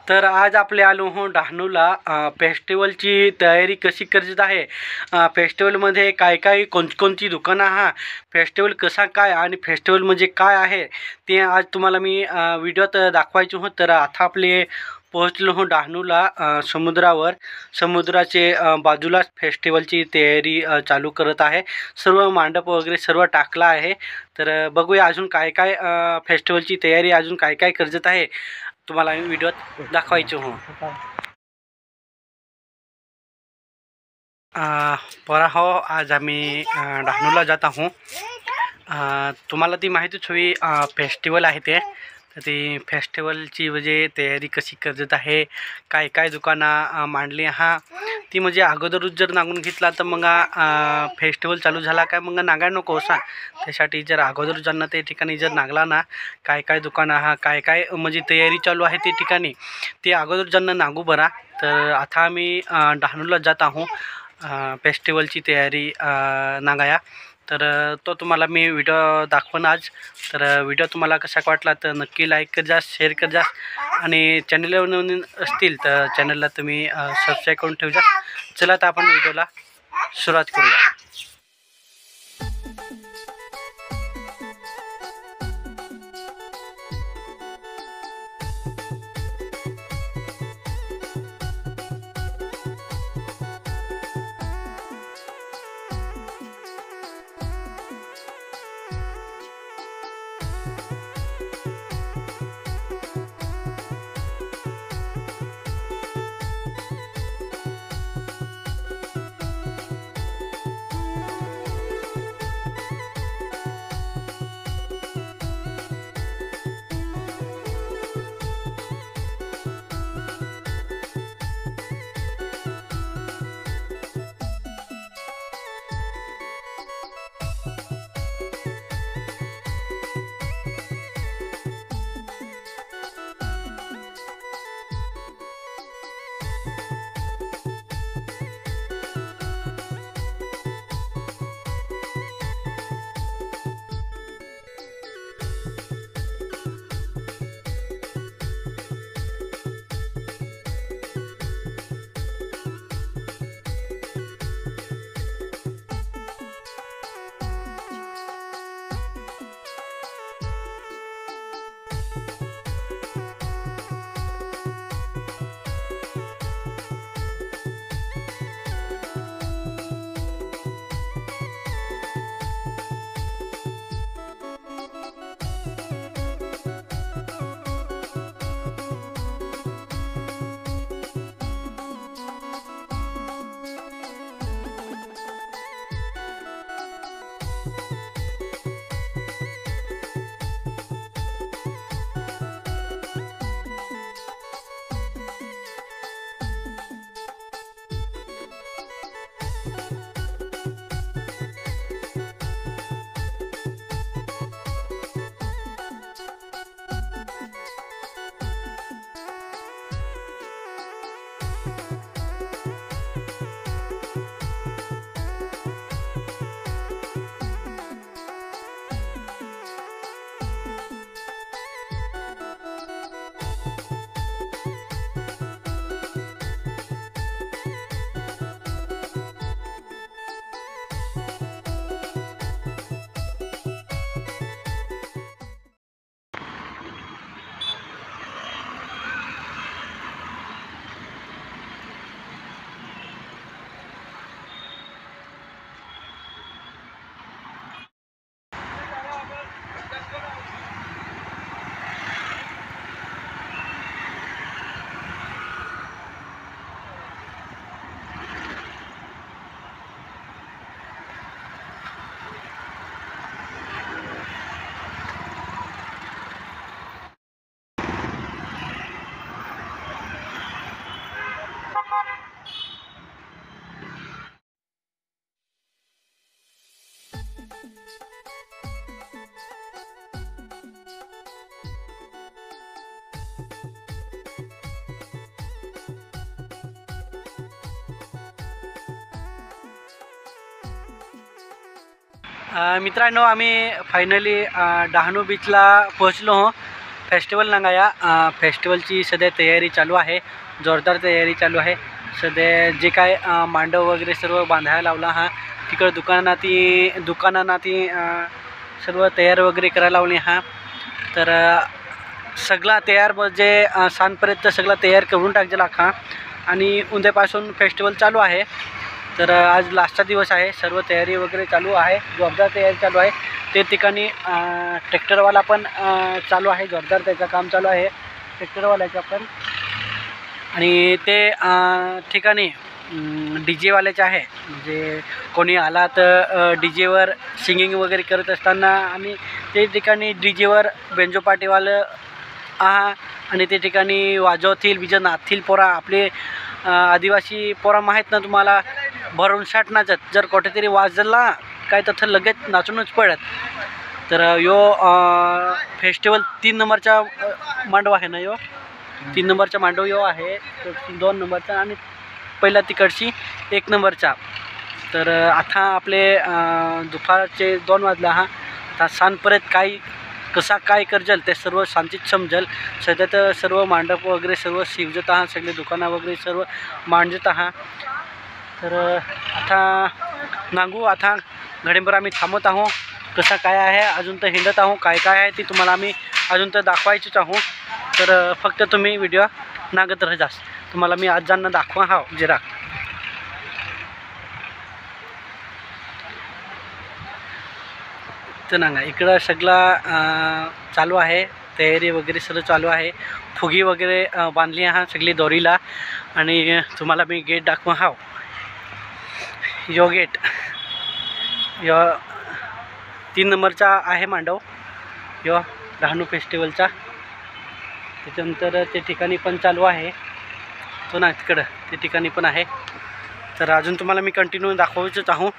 तर आज आपले आलो हो डहाणूला फेस्टिवलची तयारी कशी करत आहे। फेस्टिवलमध्ये काय काय कोणकोणती दुकानं हा फेस्टिवल कसा काय आणि फेस्टिवल म्हणजे काय आहे ते आज तुम्हाला मी व्हिडिओत दाखवायचे हो। तर आता आपले पोहोचलो हो डहाणूला समुद्रावर। समुद्राचे बाजूलाच फेस्टिवलची तयारी चालू करत आहे। सर्व मांडप वगैरे सर्व टाकला आहे। तर बघूया अजून काय काय फेस्टिवलची तयारी अजून काय काय करत आहे तुम्हाला मी व्हिडिओत दाखवायचो हो। बरा हो, आज आम्ही डहाणूला जात आहोत। तुम्हाला ती माहितीच हवी फेस्टिवल आहे ते। तर ती फेस्टिवलची म्हणजे तयारी कशी करत आहे, काय काय दुकानं मांडली हा ती म्हणजे अगोदरच जर नागून घेतला तर मग फेस्टिवल चालू झाला काय मग नागाय नको असा। त्यासाठी जर अगोदर ज्यांना ते ठिकाणी जर नागला ना काय काय दुकानं हा काय काय म्हणजे तयारी चालू आहे ते ठिकाणी ते अगोदर ज्यांना नागू बरा। तर आता आम्ही डहाणूला जात आहोत फेस्टिवलची तयारी नागाया। तर तो तुम्हाला मी व्हिडिओ दाखवून आज। तर व्हिडिओ तुम्हाला कसा वाटला तर नक्की लाईक कर जा, शेअर कर जा आणि चॅनलवर नवीन असतील तर चॅनलला तुम्ही सबस्क्राईब करून ठेवजा। चला तर आपण व्हिडिओला सुरुवात करूया। मित्रांनो, आम्ही फायनली डहाणू बीचला पोहोचलो हो। फेस्टिवल नांगाया फेस्टिवलची सध्या तयारी चालू आहे, जोरदार तयारी चालू आहे. सध्या जे काय मांडव वगैरे सर्व बांधायला लावला हा. तिकडं दुकानांना ती सर्व तयार वगैरे करायला लावली हा. तर सगळा तयार म्हणजे सांजपर्यंत सगळा तयार करून टाकला हा. आणि उद्यापासून फेस्टिवल चालू आहे. तर आज लास्टचा दिवस आहे, सर्व तयारी वगैरे चालू आहे, जोरदार तयारी चालू आहे. ते ठिकाणी ट्रॅक्टरवाला पण चालू आहे, जोरदार त्याचं काम चालू आहे ट्रॅक्टरवाल्याचं पण. आणि ते ठिकाणी DJ वाल्याचे आहे, म्हणजे कोणी आला तर DJवर सिंगिंग वगैरे करत असताना आणि ते ठिकाणी DJवर बेंजो पार्टीवालं आणि ते ठिकाणी वाजवतील नाचतील पोरा. आपले आदिवासी पोरा माहीत ना तुम्हाला, भरमसाठ नाचत. जर कुठेतरी वाजला काय तर लगेच नाचूनच पडत. तर यो फेस्टिवल 3 नंबरचा मांडव आहे ना, यो 3 नंबरचा मांडव यो आहे. 2 नंबरचा आणि पहिला तिकडची 1 नंबरचा. तर आता आपले दुपारचे 2 वाजला हा. आता सांजपर्यंत कसा काय करजल ते सर्व शांतीत समजल. सध्या तर सर्व मांडप वगैरे सर्व शिवजत आहात, सगळे दुकानं वगैरे सर्व मांडत आहात. तर आता नांगू आता घडीभर आम्ही थांबत आहोत. कसा काय आहे अजून तर हिंडत आहोत, काय काय आहे ती तुम्हाला आम्ही अजून तर दाखवायचीच आहोत. तर फक्त तुम्ही व्हिडिओ नागत राहास, तुम्हाला मी आज जाणं दाखवा हा जरा. तर ना इकडं सगळं चालू आहे, तयारी वगैरे सर्व चालू आहे. फुगी वगैरे बांधली आहे सगळी दोरीला. आणि तुम्हाला मी गेट दाखवा हा. यो गेट यो 3 नंबरचा आहे मांडव, यो डहाणू फेस्टिवलचा. त्याच्यानंतर ते ठिकाणी पण चालू आहे, तो ना तिकडं ते ठिकाणी पण आहे. तर अजून तुम्हाला मी कंटिन्यू दाखवायचंच आहोत.